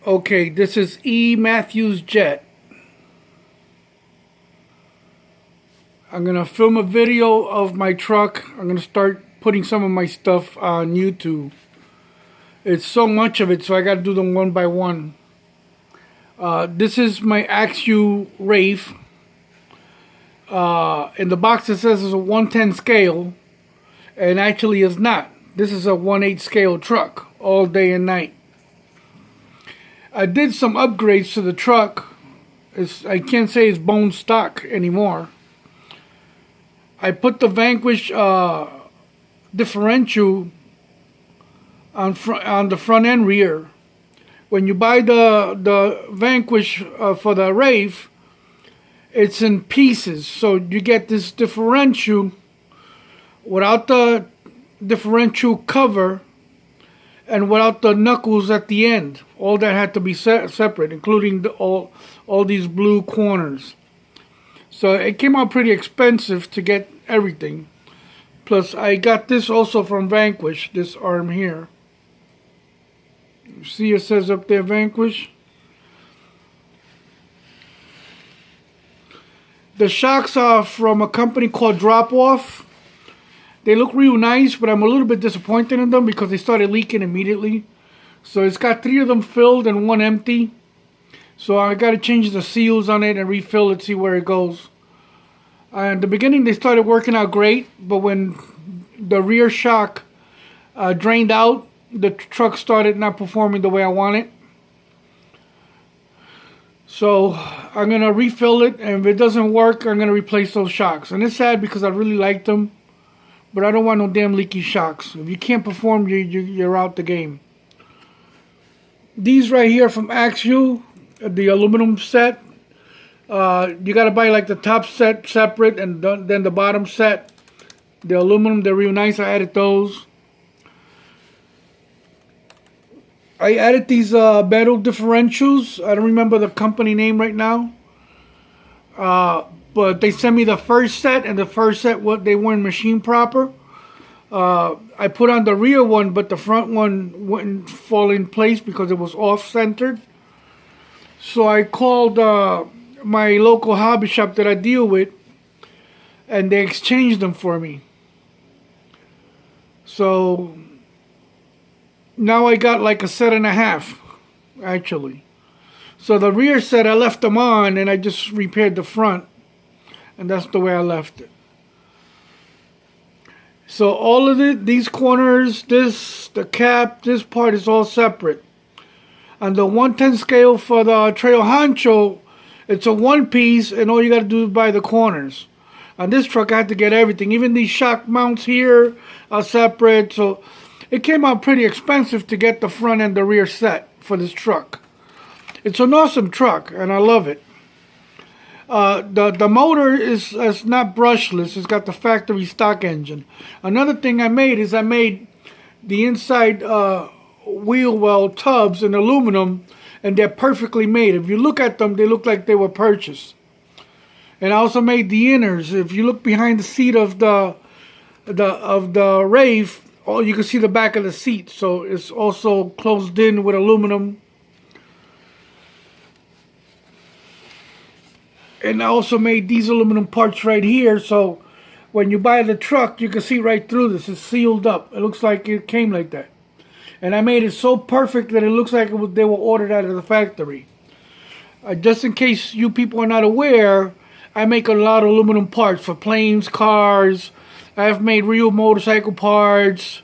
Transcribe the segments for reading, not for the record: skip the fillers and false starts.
Okay, this is Mathews Jet. I'm going to film a video of my truck. I'm going to start putting some of my stuff on YouTube. It's so much of it, so I got to do them one by one. This is my Axu Wraith. In the box it says it's a 110 scale, and actually it's not. This is a 1/8 scale truck, all day and night. I did some upgrades to the truck. I can't say it's bone stock anymore. I put the Vanquish differential on the front and rear. When you buy the Vanquish for the Wraith, it's in pieces. So you get this differential without the differential cover and without the knuckles at the end. All that had to be separate, including all these blue corners. So it came out pretty expensive to get everything. Plus I got this also from Vanquish, this arm here. You see it says up there Vanquish. The shocks are from a company called Drop Off. They look real nice, but I'm a little bit disappointed in them because they started leaking immediately. So it's got 3 of them filled and 1 empty. So I got to change the seals on it and refill it, see where it goes. In the beginning they started working out great, but when the rear shock drained out, the truck started not performing the way I want it. So I'm going to refill it, and if it doesn't work, I'm going to replace those shocks. And it's sad because I really liked them, but I don't want no damn leaky shocks. If you can't perform, you're out the game. These right here from Axu, the aluminum set. You got to buy like the top set separate and then the bottom set. The aluminum, they're real nice. I added those. I added these metal differentials. I don't remember the company name right now. But they sent me the first set, and the first set, they weren't machine proper. I put on the rear one, but the front one wouldn't fall in place because it was off-centered. So I called my local hobby shop that I deal with, and they exchanged them for me. So now I got like a set and a half, actually. So the rear set, I left them on, and I just repaired the front. And that's the way I left it. So all of it, these corners, the cap, this part is all separate. On the 110 scale for the Trail Honcho, it's a 1 piece, and all you got to do is buy the corners. On this truck, I had to get everything. Even these shock mounts here are separate. So it came out pretty expensive to get the front and the rear set for this truck. It's an awesome truck, and I love it. The motor is not brushless. It's got the factory stock engine. Another thing I made is I made the inside wheel well tubs in aluminum, and they're perfectly made. If you look at them, they look like they were purchased. And I also made the inners. If you look behind the seat of the Wraith, you can see the back of the seat. So it's also closed in with aluminum. And I also made these aluminum parts right here, so when you buy the truck, you can see right through this. It's sealed up. It looks like it came like that. And I made it so perfect that it looks like they were ordered out of the factory. Just in case you people are not aware, I make a lot of aluminum parts for planes, cars. I've made real motorcycle parts.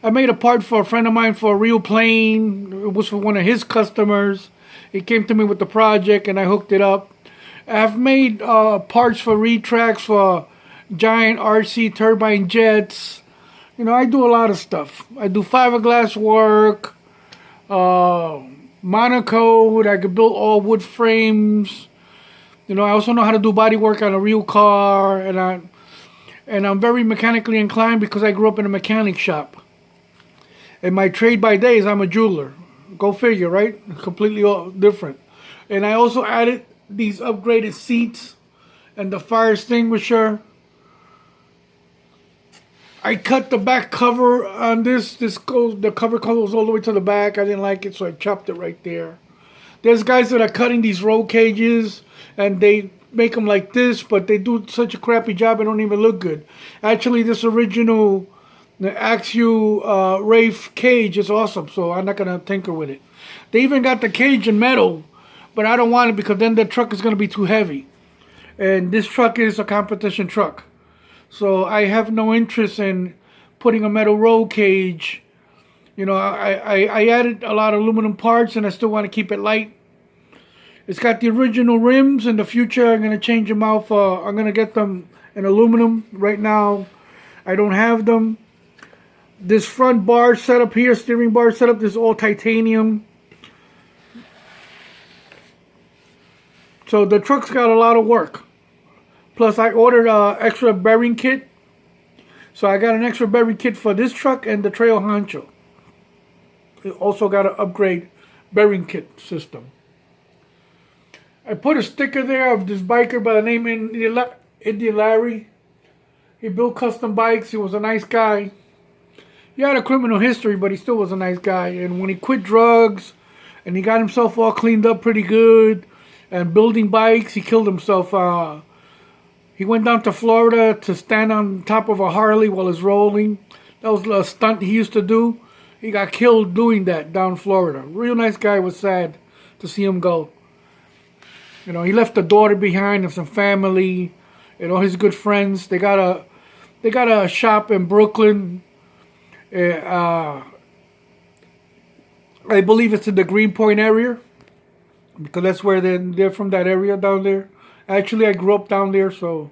I made a part for a friend of mine for a real plane. It was for one of his customers. He came to me with the project, and I hooked it up. I've made parts for retracts for giant RC turbine jets. You know, I do a lot of stuff. I do fiberglass work, monocode. I can build all wood frames. You know, I also know how to do body work on a real car, and I'm very mechanically inclined because I grew up in a mechanic shop. And my trade by day is I'm a jeweler. Go figure, right? Completely different. And I also added these upgraded seats and the fire extinguisher. I cut the back cover on this. The cover goes all the way to the back. I didn't like it, so I chopped it right there. There's guys that are cutting these roll cages, and they make them like this, but they do such a crappy job, it don't even look good. Actually, this original the Axial Rafe cage is awesome, so I'm not going to tinker with it. They even got the cage in metal, but I don't want it because then the truck is going to be too heavy. And this truck is a competition truck. So I have no interest in putting a metal roll cage. You know, I added a lot of aluminum parts and I still want to keep it light. It's got the original rims. In the future, I'm going to change them out for, I'm going to get them in aluminum. Right now, I don't have them. This front bar setup here, steering bar setup, is all titanium. So the truck's got a lot of work. Plus, I ordered an extra bearing kit. So I got an extra bearing kit for this truck and the Trail Honcho. It also got an upgrade bearing kit system. I put a sticker there of this biker by the name of Indian Larry. He built custom bikes. He was a nice guy. He had a criminal history, but he still was a nice guy. And when he quit drugs and he got himself all cleaned up pretty good and building bikes, he killed himself. He went down to Florida to stand on top of a Harley while he's rolling. That was a stunt he used to do. He got killed doing that down in Florida. Real nice guy. Was sad to see him go. You know, he left a daughter behind and some family and all his good friends. They got a shop in Brooklyn. I believe it's in the Greenpoint area because that's where they're from, that area down there. Actually, I grew up down there, so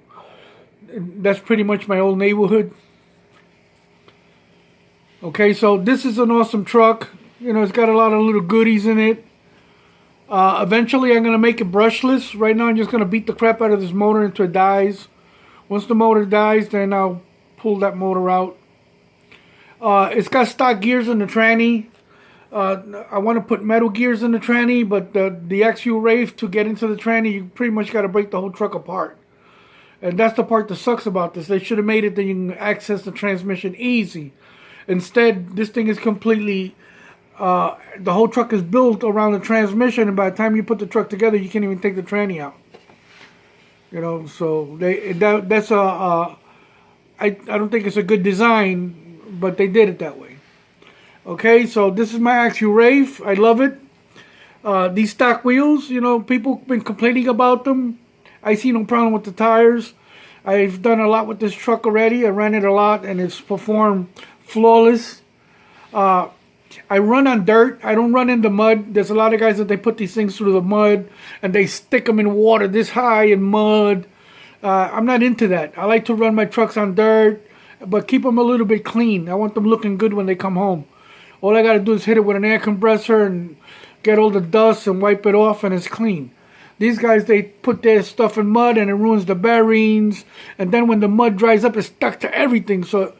that's pretty much my old neighborhood. Okay, so this is an awesome truck. You know, it's got a lot of little goodies in it. Eventually, I'm going to make it brushless. Right now, I'm just going to beat the crap out of this motor until it dies. Once the motor dies, then I'll pull that motor out. It's got stock gears in the tranny. I want to put metal gears in the tranny, but the Axial Rafe, to get into the tranny, you pretty much got to break the whole truck apart. And that's the part that sucks about this. They should have made it that you can access the transmission easy. Instead, this thing is completely, the whole truck is built around the transmission, and by the time you put the truck together, you can't even take the tranny out. You know, so that's I don't think it's a good design, but they did it that way. Okay, so this is my Axial Rafe. I love it. These stock wheels, you know, people have been complaining about them. I see no problem with the tires. I've done a lot with this truck already. I ran it a lot, and it's performed flawless. I run on dirt. I don't run in the mud. There's a lot of guys that they put these things through the mud, and they stick them in water this high in mud. I'm not into that. I like to run my trucks on dirt, but keep them a little bit clean. I want them looking good when they come home. All I got to do is hit it with an air compressor and get all the dust and wipe it off, and it's clean. These guys, they put their stuff in mud and it ruins the bearings. And then when the mud dries up, it's stuck to everything. So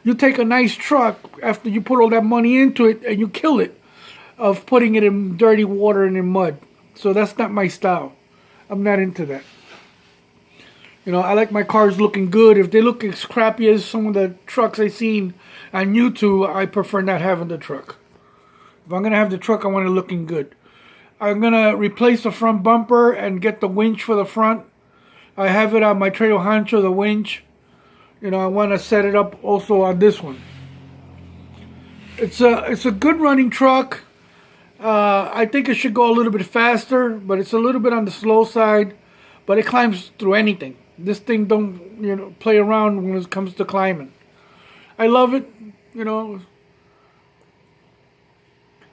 you take a nice truck after you put all that money into it and you kill it of putting it in dirty water and in mud. So that's not my style. I'm not into that. You know, I like my cars looking good. If they look as crappy as some of the trucks I've seen on YouTube, I prefer not having the truck. If I'm going to have the truck, I want it looking good. I'm going to replace the front bumper and get the winch for the front. I have it on my Trail Honcho, the winch. You know, I want to set it up also on this one. It's a good running truck. I think it should go a little bit faster, but it's a little bit on the slow side. But it climbs through anything. This thing don't, you know, play around when it comes to climbing. I love it, you know.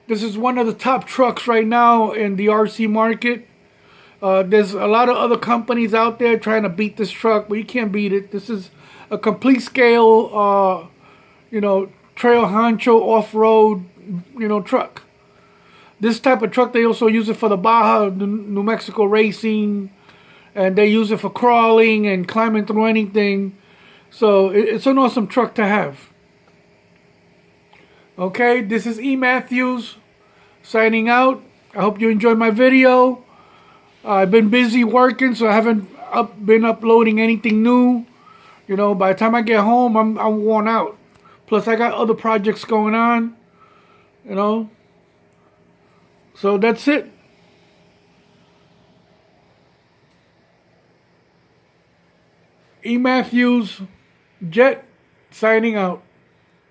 This is one of the top trucks right now in the RC market. There's a lot of other companies out there trying to beat this truck, but you can't beat it. This is a complete scale, you know, Trail Honcho off-road, you know, truck. This type of truck, they also use it for the Baja, New Mexico racing, and they use it for crawling and climbing through anything. So it's an awesome truck to have. Okay, this is Mathews signing out. I hope you enjoyed my video. I've been busy working, so I haven't been uploading anything new. You know, by the time I get home, I'm worn out. Plus, I got other projects going on. You know, so that's it. Mathews Jet signing out.